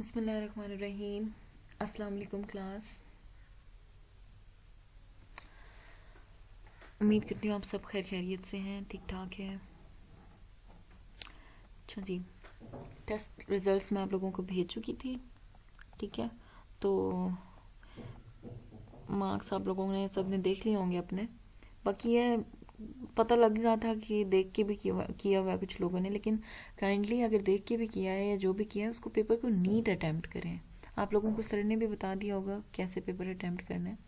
बिस्मिल्लाहिर्रहमानिर्रहीम। अस्सलाम वालेकुम क्लास। उम्मीद करती हूँ आप सब खैर खैरियत से हैं, ठीक ठाक हैं। अच्छा जी, टेस्ट रिजल्ट्स मैं आप लोगों को भेज चुकी थी, ठीक है। तो मार्क्स आप लोगों ने सब ने देख लिए होंगे अपने। बाकी ये पता लग रहा था कि देख के भी किया हुआ है कुछ लोगों ने, लेकिन काइंडली अगर देख के भी किया है या जो भी किया है उसको पेपर को नीट अटैम्प्ट करें। आप लोगों को सर ने भी बता दिया होगा कैसे पेपर अटैम्प्ट करना है,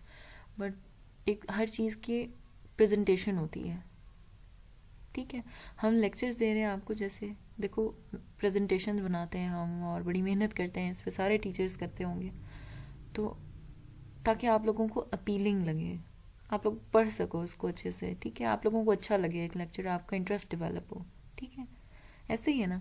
बट एक हर चीज़ की प्रेजेंटेशन होती है, ठीक है। हम लेक्चर्स दे रहे हैं आपको, जैसे देखो प्रेजेंटेशन बनाते हैं हम और बड़ी मेहनत करते हैं, इस पर सारे टीचर्स करते होंगे, तो ताकि आप लोगों को अपीलिंग लगे, आप लोग पढ़ सको उसको अच्छे से, ठीक है। आप लोगों को अच्छा लगे एक लेक्चर, आपका इंटरेस्ट डेवलप हो, ठीक है। ऐसे ही है ना।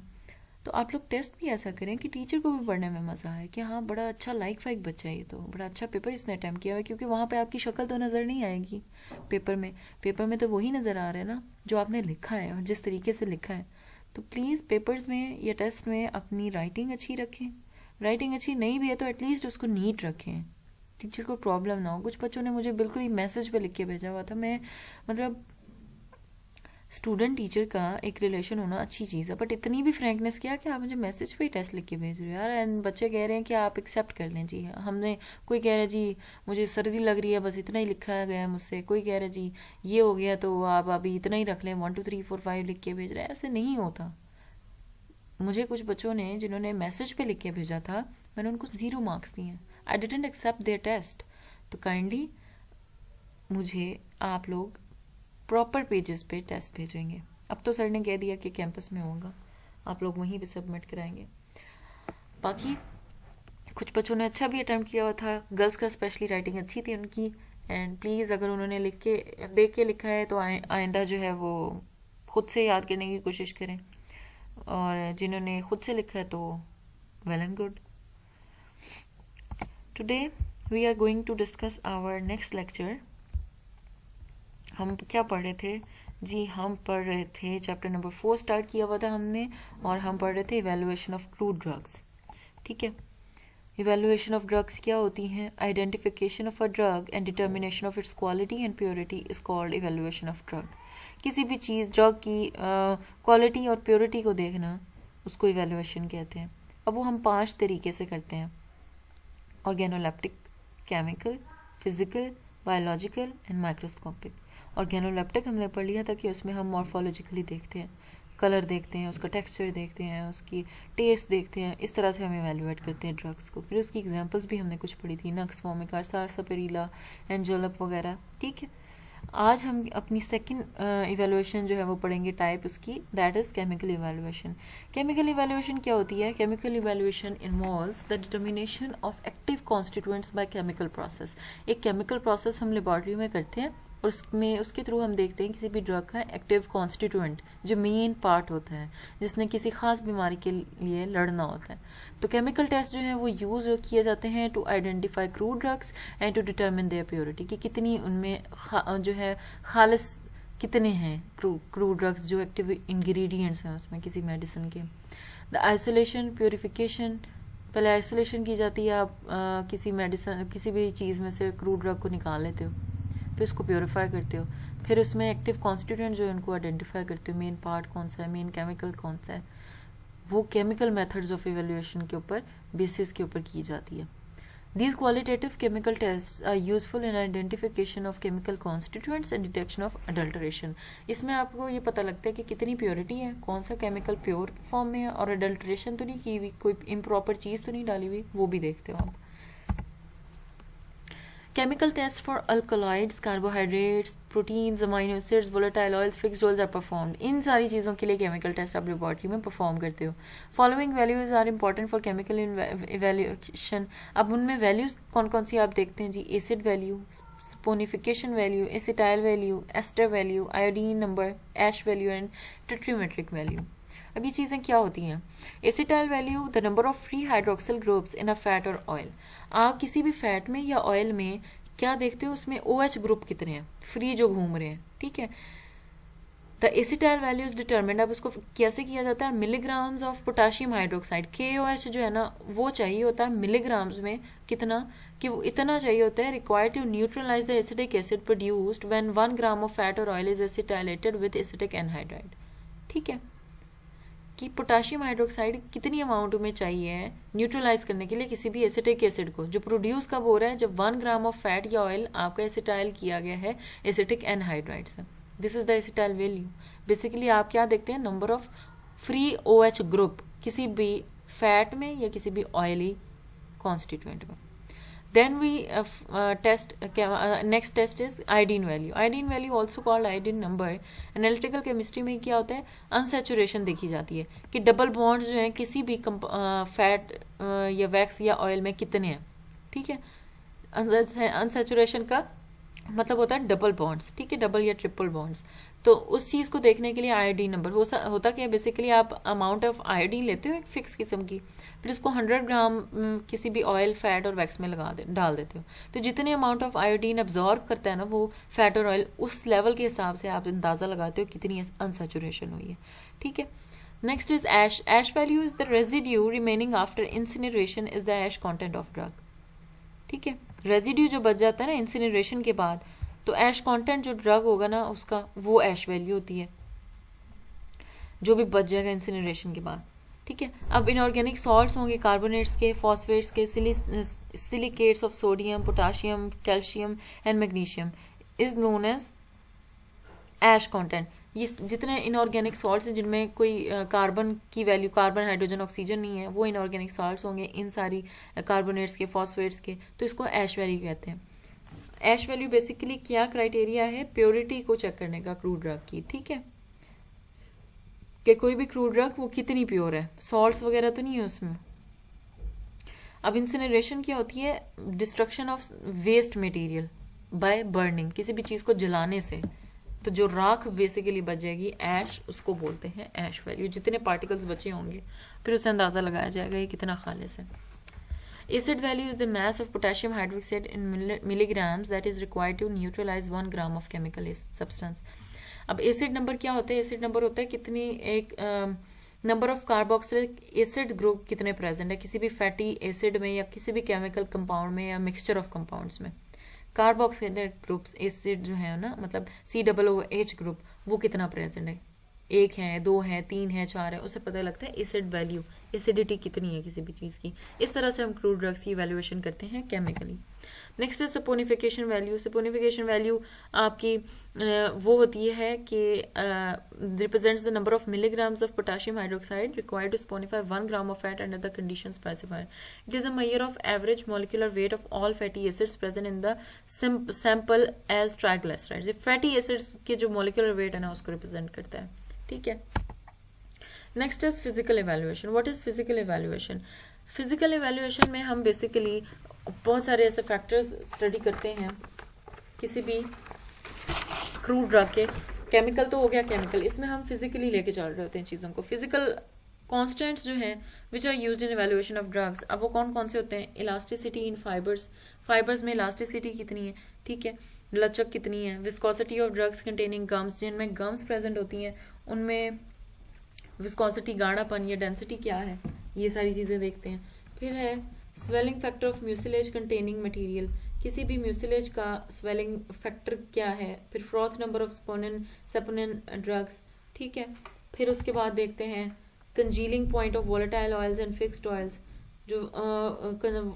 तो आप लोग टेस्ट भी ऐसा करें कि टीचर को भी पढ़ने में मज़ा आए कि हाँ बड़ा अच्छा लाइक फाइक बच्चा है, ये तो बड़ा अच्छा पेपर इसने अटैम्प्ट किया हुआ है, क्योंकि वहाँ पे आपकी शक्ल तो नज़र नहीं आएगी पेपर में तो वही नज़र आ रहा है ना जो आपने लिखा है और जिस तरीके से लिखा है। तो प्लीज़ पेपर्स में या टेस्ट में अपनी राइटिंग अच्छी रखें। राइटिंग अच्छी नहीं भी है तो एटलीस्ट उसको नीट रखें, टीचर को प्रॉब्लम ना हो। कुछ बच्चों ने मुझे बिल्कुल ही मैसेज पे लिख के भेजा हुआ था। मैं मतलब स्टूडेंट टीचर का एक रिलेशन होना अच्छी चीज़ है, बट इतनी भी फ्रैंकनेस क्या कि आप मुझे मैसेज पे ही टेस्ट लिख के भेज रहे हो यार। एंड बच्चे कह रहे हैं कि आप एक्सेप्ट कर लें जी, हमने कोई कह रहा है जी मुझे सर्दी लग रही है, बस इतना ही लिखा गया है मुझसे। कोई कह रहा है जी ये हो गया तो आप अभी इतना ही रख लें, 1 2 3 4 5 लिख के भेज रहे हैं। ऐसे नहीं होता। मुझे कुछ बच्चों ने जिन्होंने मैसेज पे लिख के भेजा था, मैंने उनको 0 मार्क्स दिए। I didn't accept their test. तो काइंडली मुझे आप लोग प्रॉपर पेजेस पे टेस्ट भेजेंगे। अब तो सर ने कह दिया कि कैंपस में होगा, आप लोग वहीं पे सबमिट कराएंगे। बाकी कुछ बच्चों ने अच्छा भी अटेम्प्ट किया हुआ था, गर्ल्स का स्पेशली राइटिंग अच्छी थी उनकी। एंड प्लीज़ अगर उन्होंने देख के लिखा है तो आइंदा जो है वो खुद से याद करने की कोशिश करें, और जिन्होंने खुद से लिखा है तो well and good. Today we are going to discuss our next lecture. हम क्या पढ़ रहे थे जी? हम पढ़ रहे थे चैप्टर नंबर 4 स्टार्ट किया हुआ था हमने, और हम पढ़ रहे थे इवेलुएशन ऑफ क्रूड ड्रग्स, ठीक है। इवेलुएशन ऑफ ड्रग्स क्या होती हैं? Identification of a drug and determination of its quality and purity is called evaluation of drug. किसी भी चीज़ ड्रग की क्वालिटी और प्योरिटी को देखना, उसको इवेलुएशन कहते हैं। अब वो हम 5 तरीके से करते हैं: organoleptic, chemical, physical, biological and microscopic. Organoleptic हमने पढ़ लिया था कि उसमें हम मॉर्फोलॉजिकली देखते हैं, कलर देखते हैं, उसका टेक्सचर देखते हैं, उसकी टेस्ट देखते हैं, इस तरह से हम इवेलुएट करते हैं ड्रग्स को। फिर उसकी एग्जांपल्स भी हमने कुछ पढ़ी थी, नक्स वोमिका, सारसापेरिला, एंजोलप वगैरह, ठीक है। आज हम अपनी सेकंड इवेलुएशन जो है वो पढ़ेंगे, टाइप उसकी, that is chemical evaluation. Chemical evaluation क्या होती है? Chemical evaluation involves the determination of active constituents by chemical process. एक केमिकल प्रोसेस हम लेबोरेटरी में करते हैं और उसमें उसके थ्रू हम देखते हैं किसी भी ड्रग का एक्टिव कॉन्स्टिट्यूएंट, जो मेन पार्ट होता है जिसने किसी खास बीमारी के लिए लड़ना होता है। तो केमिकल टेस्ट जो है वो यूज किए जाते हैं to identify crude drugs and to determine their purity, कि कितनी उनमें जो है खालिस कितने हैं क्रूड ड्रग्स, जो एक्टिव इंग्रेडिएंट्स हैं उसमें किसी मेडिसिन के। द आइसोलेशन, प्योरिफिकेशन, पहले आइसोलेशन की जाती है, आप किसी मेडिसिन किसी भी चीज़ में से क्रूड ड्रग को निकाल लेते हो, फिर उसको प्योरीफाई करते हो, फिर उसमें एक्टिव कॉन्स्टिट्यूएंट जो है उनको आइडेंटिफाई करते हो, मेन पार्ट कौन सा है, मेन केमिकल कौन सा है। वो केमिकल मेथड्स ऑफ इवेल्युएशन के ऊपर, बेसिस के ऊपर की जाती है। These qualitative chemical tests are useful in identification of chemical constituents and detection of adulteration. इसमें आपको ये पता लगता है कि कितनी प्योरिटी है, कौन सा केमिकल प्योर फॉर्म में है, और अडल्ट्रेशन तो नहीं की हुई, कोई इम्प्रॉपर चीज़ तो नहीं डाली हुई, वो भी देखते हो आप। Chemical tests for alkaloids, carbohydrates, proteins, amino acids, volatile oils, fixed oils are performed. इन सारी चीज़ों के लिए केमिकल टेस्ट आप लेबोरेटरी में परफॉर्म करते हो। Following values are important for chemical evaluation. अब उनमें वैल्यूज कौन कौन सी आप देखते हैं जी? Acid value, saponification value, acetyl value, ester value, iodine number, ash value and titrimetric value. अब ये चीज़ें क्या होती हैं? Acetyl value, the number of free hydroxyl groups in a fat और ऑयल। आप किसी भी फैट में या ऑयल में क्या देखते हो? उसमें OH ग्रुप कितने हैं फ्री जो घूम रहे हैं, ठीक है। The acetyl value is determined. अब उसको कैसे किया जाता है, milligrams of potassium hydroxide, KOH जो है ना वो चाहिए होता है मिलीग्राम्स में, कितना कि वो इतना चाहिए होता है required to neutralize the acetic acid produced when 1 gram of fat और oil is acetylated with acetic anhydride. ठीक है, कि पोटाशियम हाइड्रोक्साइड कितनी अमाउंट में चाहिए न्यूट्रलाइज करने के लिए किसी भी एसिटिक एसिड को, जो प्रोड्यूस कब हो रहा है, जब 1 ग्राम ऑफ फैट या ऑयल आपका एसिटाइल किया गया है एसिटिक एनहाइड्राइड से। This is the acetyl value. Basically आप क्या देखते हैं, number of free OH group किसी भी फैट में या किसी भी ऑयली कॉन्स्टिट्यूएंट में। Then we test next test is iodine value. Iodine value also called iodine number. Analytical chemistry में क्या होता है, अनसैचुरेशन देखी जाती है कि डबल बॉन्ड्स जो हैं किसी भी फैट या वैक्स या ऑयल में कितने हैं। ठीक है, अनसैचुरेशन का मतलब होता है डबल बॉन्ड्स, ठीक है, डबल या ट्रिपल बॉन्ड्स। तो उस चीज को देखने के लिए आयोडीन नंबर होता क्या है, बेसिकली आप अमाउंट ऑफ आयोडीन लेते हो एक फिक्स किस्म की, फिर उसको 100 ग्राम किसी भी ऑयल फैट और वैक्स में डाल देते हो, तो जितने अमाउंट ऑफ आयोडीन अब्जॉर्ब करता है ना वो फैट और ऑयल, उस लेवल के हिसाब से आप अंदाजा लगाते हो कितनी अनसैचुरेशन हुई है। ठीक है, next is ash. Ash value is the residue remaining after incineration is the ash content of drug. ठीक है, रेजिड्यू जो बच जाता है ना इंसिनरेशन के बाद, तो एश कंटेंट जो ड्रग होगा ना उसका, वो एश वैल्यू होती है जो भी बच जाएगा इंसिनरेशन के बाद। ठीक है, अब इनऑर्गेनिक सॉल्ट्स होंगे कार्बोनेट्स के, फॉस्फेट्स के, silicates of sodium, potassium, calcium and magnesium is known as ash content. ये जितने इनऑर्गेनिक सॉल्ट्स हैं जिनमें कोई कार्बन की वैल्यू, कार्बन हाइड्रोजन ऑक्सीजन नहीं है, वो इनऑर्गेनिक सॉल्ट्स होंगे इन सारी कार्बोनेट्स के, फॉस्फेट्स के, तो इसको एश वैल्यू कहते हैं। एश वैल्यू बेसिकली क्या क्राइटेरिया है, प्योरिटी को चेक करने का क्रूड ड्रग की। ठीक है, कि कोई भी क्रूड ड्रग वो कितनी प्योर है, सॉल्ट्स वगैरह तो नहीं है उसमें। अब इंसिनरेशन क्या होती है, destruction of waste material by burning, किसी भी चीज को जलाने से, तो जो राख बेसिकली बच जाएगी एश, उसको बोलते हैं एश वैल्यू। जितने पार्टिकल्स बचे होंगे फिर उससे अंदाजा लगाया जाएगा ये कितना खालिस है। Acid value is the mass of potassium hydroxide in milligrams that is required to neutralize 1 gram of chemical substance. अब एसिड नंबर क्या होता है, एसिड नंबर होता है कितनी एक number of carboxylic acid group कितने प्रेजेंट है किसी भी फैटी एसिड में या किसी भी केमिकल कंपाउंड में या मिक्सचर ऑफ कंपाउंड्स में। कार्बोक्सिलिक ग्रुप्स एसिड जो है ना, मतलब COOH ग्रुप, वो कितना प्रेजेंट है, 1 है, 2 है, 3 है, 4 है, उससे पता लगता है एसिड वैल्यू, एसिडिटी कितनी है किसी भी चीज की। इस तरह से हम क्रूड ड्रग्स की इवैल्यूएशन करते हैं chemically. Next is saponification value. Saponification value आपकी वो होती है कि represents the number of milligrams of potassium hydroxide required to saponify 1 gram of fat under the condition specified. It is a measure of average molecular weight of all fatty acids present in the sample as triglycerides. Fatty acids के जो molecular weight है ना उसको represent करता है। ठीक है, next is physical evaluation. What is physical evaluation? Physical evaluation में हम बेसिकली बहुत सारे ऐसे फैक्टर्स स्टडी करते हैं किसी भी क्रूड ड्रग के। केमिकल तो हो गया केमिकल, इसमें हम फिजिकली लेके चल रहे होते हैं चीजों को। फिजिकल कॉन्स्टेंट्स जो हैं which are used in evaluation of drugs, अब वो कौन कौन से होते हैं? इलास्टिसिटी इन फाइबर्स, फाइबर्स में इलास्टिसिटी कितनी है, ठीक है, लचक कितनी है। Viscosity of drugs containing gums, जिनमें गम्स प्रेजेंट होती हैं उनमें विस्कोसिटी, गाढ़ापन या डेंसिटी क्या है, ये सारी चीजें देखते हैं। फिर है swelling factor of mucilage containing material, किसी भी म्यूसिलेज का स्वेलिंग फैक्टर क्या है। फिर froth number of saponin drugs, ठीक है। फिर उसके बाद देखते हैं congealing point of volatile oils and fixed oils, जो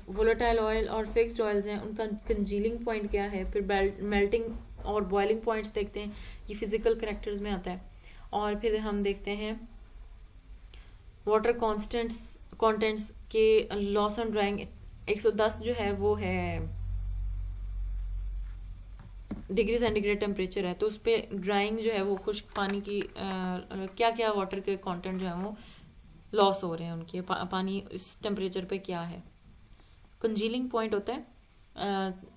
वोलेटाइल ऑयल और फिक्स्ड ऑयल्स हैं उनका कंजीलिंग पॉइंट क्या है। फिर मेल्टिंग और बॉइलिंग पॉइंट्स देखते हैं, ये फिजिकल करेक्टर्स में आता है। और फिर हम देखते हैं वाटर कॉन्टेंट्स के लॉस ऑन ड्राइंग। 110 जो है वो है डिग्री सेंटीग्रेड टेम्परेचर है, तो उस पर ड्राइंग जो है वो खुश्क पानी की क्या क्या वाटर के कंटेंट जो है वो लॉस हो रहे हैं उनके, पानी इस टेम्परेचर पे क्या है। कंजीलिंग पॉइंट होता है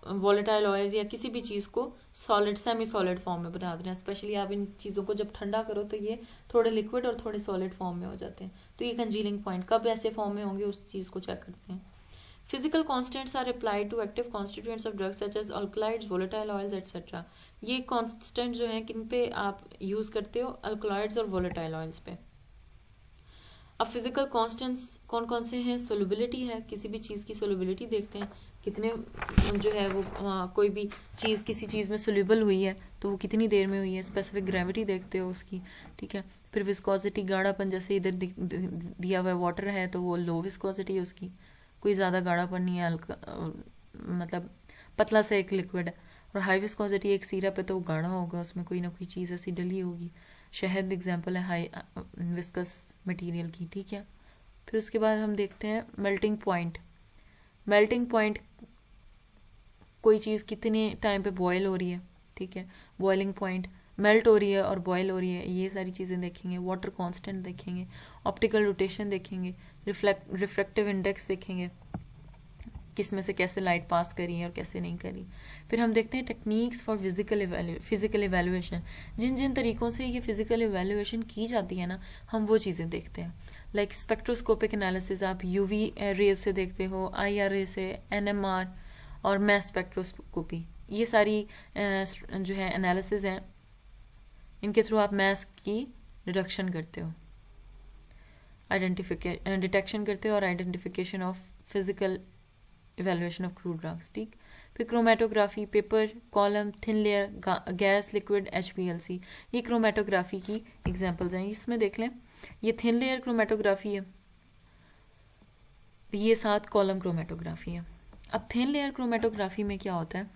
वोलेटाइल ऑयल या किसी भी चीज को सॉलिड सेमी सॉलिड फॉर्म में बना देना। स्पेशली आप इन चीजों को जब ठंडा करो तो ये थोड़े लिक्विड और थोड़े सॉलिड फॉर्म में हो जाते हैं, तो ये कंजीलिंग पॉइंट कब ऐसे फॉर्म में होंगे उस चीज को चेक करते हैं। Physical constants are applied to active constituents of drugs such as alkaloids, volatile oils etcetera. ये कॉन्स्टेंट जो है किन पे आप यूज करते हो? अल्कलॉइड्स और वोलेटाइल ऑयल्स पे। अब फिजिकल कॉन्स्टेंट्स कौन कौन से हैं? सोलुबिलिटी है, किसी भी चीज़ की सोलुबिलिटी देखते हैं, कितने जो है वो कोई भी चीज़ किसी चीज़ में सोल्यूबल हुई है तो वो कितनी देर में हुई है। स्पेसिफिक ग्रेविटी देखते हो उसकी, ठीक है। फिर विस्कोसिटी, गाढ़ापन, जैसे इधर दिया हुआ वाटर है तो वो लो विस्कोसिटी है उसकी, कोई ज़्यादा गाढ़ापन नहीं है, मतलब पतला सा एक लिक्विड है। और हाई विस्कोसिटी एक सिरप है तो वो गाढ़ा होगा, उसमें कोई ना कोई चीज़ ऐसी डली होगी। शहद एग्जाम्पल है हाई विस्कस मटेरियल की, ठीक है। फिर उसके बाद हम देखते हैं मेल्टिंग पॉइंट। मेल्टिंग पॉइंट कोई चीज़ कितने टाइम पे बॉयल हो रही है, ठीक है। बॉइलिंग पॉइंट मेल्ट हो रही है और बॉयल हो रही है, ये सारी चीज़ें देखेंगे। वाटर कांस्टेंट देखेंगे, ऑप्टिकल रोटेशन देखेंगे, रिफ्रैक्टिव इंडेक्स देखेंगे, किस में से कैसे लाइट पास करी है और कैसे नहीं करी। फिर हम देखते हैं टेक्निक्स फॉर फिजिकल इवेल्युएशन। जिन जिन तरीकों से ये फिजिकल इवेल्युएशन की जाती है ना, हम वो चीज़ें देखते हैं। लाइक स्पेक्ट्रोस्कोपिक एनालिसिस आप यूवी रेज से देखते हो, IR से, NMR और मैस स्पेक्ट्रोस्कोपी, ये सारी जो है एनालिसिस हैं, इनके थ्रू आप मैस की डिडक्शन करते हो, डिटेक्शन करते हो और identification of physical evaluation of crude drugs, ठीक। फिर chromatography, paper, column, thin layer, gas, liquid, HPLC, ये क्रोमेटोग्राफी की एग्जांपल्स हैं। इसमें देख लें, ये थिन लेयर क्रोमेटोग्राफी है, ये 7 कॉलम क्रोमेटोग्राफी है। अब थिन लेयर क्रोमेटोग्राफी में क्या होता है,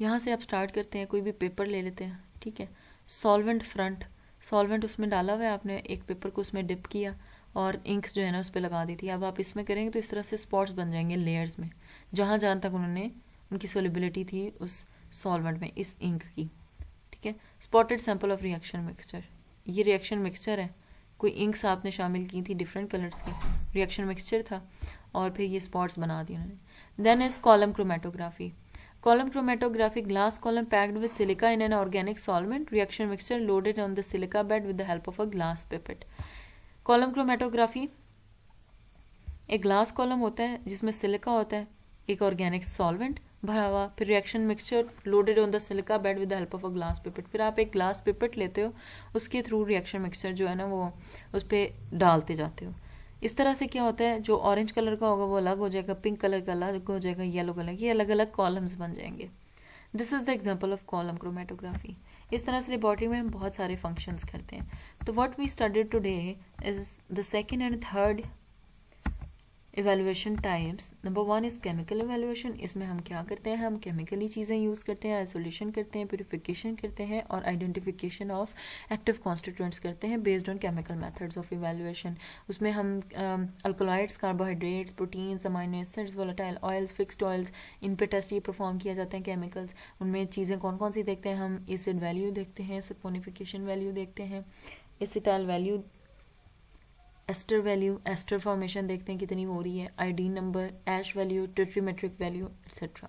यहाँ से आप स्टार्ट करते हैं, कोई भी पेपर ले लेते हैं, ठीक है। सॉल्वेंट फ्रंट, सॉल्वेंट उसमें डाला हुआ है, आपने एक पेपर को उसमें डिप किया और इंक्स जो है ना उस पर लगा दी थी। अब आप इसमें करेंगे तो इस तरह से स्पॉट्स बन जाएंगे लेयर्स में, जहाँ जहाँ तक उन्होंने उनकी सोलिबिलिटी थी उस सॉल्वेंट में, इस इंक की, ठीक है। Spotted sample of reaction mixture, ये रिएक्शन मिक्सचर है, कोई इंक्स आपने शामिल की थी डिफरेंट कलर्स की, रिएक्शन मिक्सचर था और फिर ये स्पॉट्स बना दिए उन्होंने। Then is column chromatography. Column chromatography, glass column packed with silica in an organic solvent, reaction mixture loaded on the silica bed with the help of a glass pipette. Column chromatography, एक glass column होता है जिसमें silica होता है, एक organic solvent भरा हुआ, फिर reaction mixture loaded on the silica bed with the help of a glass pipette. फिर आप एक ग्लास पिपेट लेते हो, उसके थ्रू रिएक्शन मिक्सचर जो है ना वो उस पर डालते जाते हो। इस तरह से क्या होता है, जो ऑरेंज कलर का होगा वो अलग हो जाएगा, पिंक कलर का अलग हो जाएगा, येलो कलर, ये अलग अलग कॉलम्स बन जाएंगे। This is the example of column chromatography. इस तरह से लेबोरेटरी में हम बहुत सारे फंक्शंस करते हैं। तो what we studied today is the second and third evaluation types. Number 1 is chemical evaluation. इसमें हम क्या करते हैं, हम केमिकली चीज़ें यूज़ करते हैं, आइसोलेशन करते हैं, प्यूरिफिकेशन करते हैं और आइडेंटिफिकेशन ऑफ एक्टिव कॉन्स्टिट्यूएंट्स करते हैं based on chemical methods of evaluation. उसमें हम alkaloids, carbohydrates, proteins, amino acids, volatile oils, fixed oils, इन पे टेस्ट ये परफॉर्म किया जाते हैं केमिकल्स। उनमें चीज़ें कौन कौन सी देखते हैं हम, एसिड वैल्यू देखते हैं, सपोनिफिकेशन वैल्यू देखते हैं, acetyl value, ester value, ester formation देखते हैं कितनी हो रही है, iodine number, ash value, titrimetric value etcetera.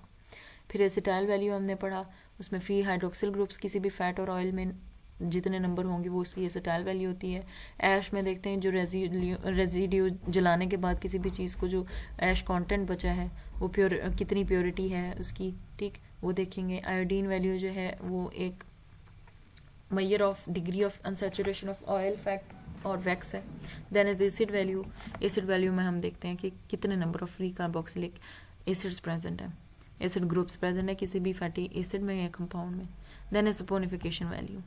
फिर एसिटाइल वैल्यू हमने पढ़ा, उसमें फ्री हाइड्रोक्सिल ग्रुप्स किसी भी फैट और ऑयल में जितने नंबर होंगे वो उसकी एसिटाइल वैल्यू होती है। ऐश में देखते हैं जो रेजिड्यू जलाने के बाद किसी भी चीज़ को जो ऐश कंटेंट बचा है वो कितनी प्योरिटी है उसकी, ठीक, वो देखेंगे। आयोडीन वैल्यू जो है वो एक measure of degree of unsaturation of oil, fat और वैक्स है। Then is acid value. Acid value में हम देखते हैं कि कितने number of free carboxylic acids present है, एसिड ग्रुप्स प्रेजेंट है किसी भी फैटी एसिड में या कंपाउंड में। Then is saponification value.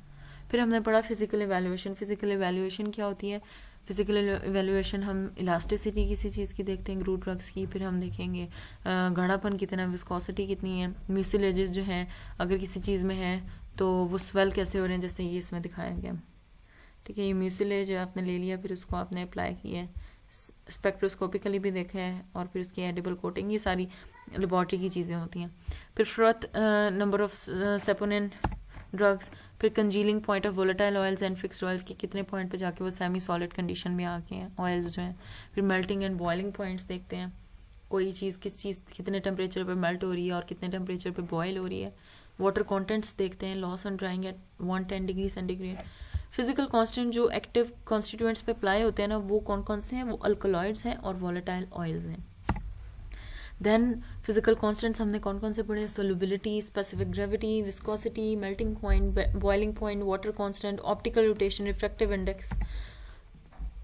फिर हमने पढ़ा फिजिकल इवैल्यूएशन। फिजिकल इवैल्यूएशन क्या होती है, फिजिकल इवैल्यूएशन हम इलास्टिसिटी किसी चीज़ की देखते हैं, ग्रू ड्रग्स की। फिर हम देखेंगे गाढ़ापन कितना, विस्कोसिटी कितनी है, म्यूसिलेजेस जो हैं अगर किसी चीज़ में है तो वो स्वेल कैसे हो रहे हैं, जैसे ये इसमें दिखाया गया, ठीक है। ये म्यूसिलेज आपने ले लिया, फिर उसको आपने अप्लाई किया है, स्पेक्ट्रोस्कोपिकली भी देखा है और फिर उसकी एडिबल कोटिंग, ये सारी लेबोरेटरी की चीज़ें होती हैं। फिर froth number of saponin drugs, फिर congealing point of volatile oils and fixed oils के कितने पॉइंट पे जाके वो सेमी सॉलिड कंडीशन में आ गए हैं ऑयल्स जो हैं। फिर मेल्टिंग एंड बॉइलिंग पॉइंट्स देखते हैं, कोई चीज़ किस चीज़ कितने टेम्परेचर पे मेल्ट हो रही है और कितने टेम्परेचर पे बॉयल हो रही है। वाटर कॉन्टेंट्स देखते हैं, loss on drying at 110 degree centigrade. Physical constant जो एक्टिव कॉन्स्टिट्यूएंट्स पे अप्लाई होते हैं ना वो कौन कौन से हैं, वो अल्कलॉइड्स हैं और वोलेटाइल ऑयल्स हैं। देन फिजिकल कॉन्स्टेंट्स हमने कौन कौन से पढ़े, solubility, specific gravity, viscosity, melting point, boiling point, water constant, optical rotation, refractive index.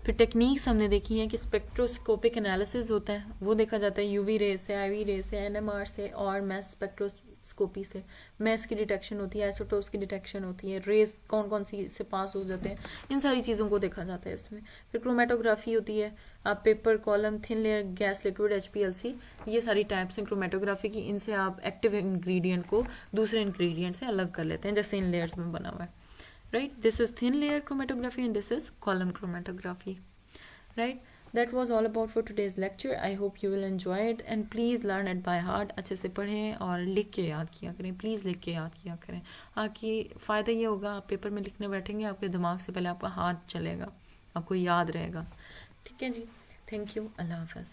फिर टेक्निक्स हमने देखी हैं कि स्पेक्ट्रोस्कोपिक एनालिसिस होता है, वो देखा जाता है यूवी रे से, आईवी रे से, एनएमआर से और मैस स्पेक्ट्रोस्कोपी से। मैस की डिटेक्शन होती है, आइसोटोप्स की डिटेक्शन होती है, रेस कौन कौन सी से पास हो जाते हैं, इन सारी चीज़ों को देखा जाता है इसमें। फिर क्रोमेटोग्राफी होती है, आप paper, column, thin layer, gas, liquid, HPLC, ये सारी टाइप्स हैं क्रोमेटोग्राफी की। इनसे आप एक्टिव इंग्रेडिएंट को दूसरे इंग्रेडिएंट से अलग कर लेते हैं, जैसे इन लेयर्स में बना हुआ है। Right, this is thin layer chromatography and this is column chromatography. Right, that was all about for today's lecture. I hope you will enjoy it and please learn it by heart. अच्छे से पढ़ें और लिख के याद किया करें, please लिख के याद किया करें। आपकी फ़ायदा ये होगा, आप पेपर में लिखने बैठेंगे, आपके दिमाग से पहले आपका हाथ चलेगा, आपको याद रहेगा। ठीक है जी, थैंक यू, अल्लाह हाफ़िज़।